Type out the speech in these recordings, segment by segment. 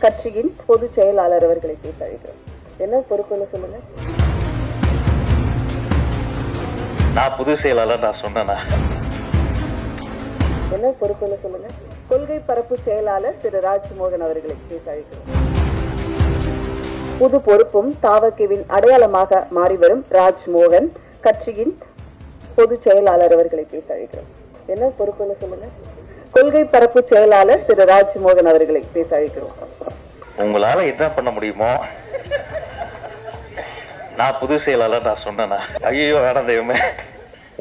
கட்சியின் பொதுச் செயலாளர் அவர்களை பேச அழைக்கிறோம். என்ன பொறுப்புன்னு சொல்லுங்க. நான் பொதுச் செயலாளர் நான் சொன்னேனா? என்ன பொறுப்புன்னு சொல்லுங்க. கொள்கை பரப்பு செயலாளர் திரு ராஜ்மோகன் அவர்களை பேச அழைக்கிறோம். புது பொறுப்பும் தாவகவின் அடையாளமாக மாறிவரும் ராஜ்மோகன் கட்சியின் பொதுச் செயலாளர் அவர்களை பேச அழைக்கிறோம். என்ன பொறுப்புன்னு சொல்லுங்க. கொள்கை பரப்பு செயலாளர் திரு ராஜ்மோகன் அவர்களை பேச அழைக்கிறோம். உங்களால என்ன பண்ண முடியுமோ. நான் பொதுச் செயலாளர் நான் சொன்னேனா? ஐயோ வேணாம் தெய்வமே.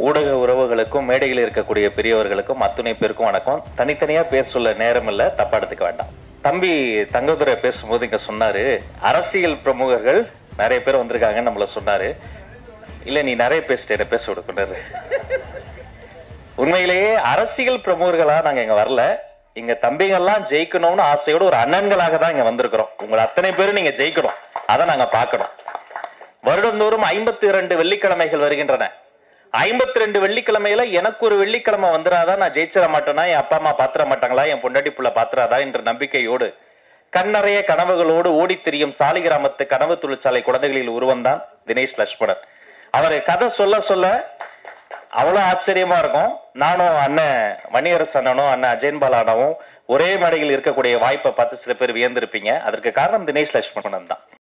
ஊடக உறவுகளுக்கும் மேடையில் இருக்கக்கூடிய பெரியவர்களுக்கும் அத்துணை பேருக்கும் வணக்கம். தனித்தனியா பேச சொல்ல நேரம் இல்ல, தப்பா எடுத்துக்க வேண்டாம். தம்பி தங்கதுரை பேசும்போது இங்க சொன்னாரு, அரசியல் பிரமுகர்கள் நிறைய பேர் வந்திருக்காங்கன்னு நம்மள சொன்னாரு. இல்ல நீ நிறைய பேசிட்ட, பேச விடுக்கிறாரு. உண்மையிலேயே அரசியல் பிரமுகர்களா நாங்க இங்க வரல. இங்க தம்பிகள்லாம் ஜெயிக்கணும்னு ஆசையோடு ஒரு அண்ணன்களாக தான் இங்க வந்திருக்கிறோம். உங்களை அத்தனை பேரும் நீங்க ஜெயிக்கணும், அதை நாங்க பார்க்கணும். வருடந்தோறும் 52 வெள்ளிக்கிழமைகள் வருகின்றன. 52 வெள்ளிக்கிழமையில எனக்கு ஒரு வெள்ளிக்கிழமை வந்துடாதான் நான் ஜெயிச்சிட மாட்டேன்னா, என் அப்பா அம்மா பாத்திர மாட்டாங்களா, என் பொண்டாட்டி புள்ள பாத்திராதா என்ற நம்பிக்கையோடு கண்ணறைய கனவுகளோடு ஓடி திரியும் சாலிகிராமத்து கனவு தொழிற்சாலை குழந்தைகளில் உருவந்தான் தினேஷ் லட்சுமணன். அவர் கதை சொல்ல சொல்ல அவ்வளவு ஆச்சரியமா இருக்கும். நானும் அண்ணன் மணியரசு அண்ணனும் அண்ணன் அஜயன்பால் அண்ணனும் ஒரே மேடையில் இருக்கக்கூடிய வாய்ப்பை பார்த்து சில பேர் வியந்திருப்பீங்க. அதற்கு காரணம் தினேஷ் லட்சுமணன் தான்.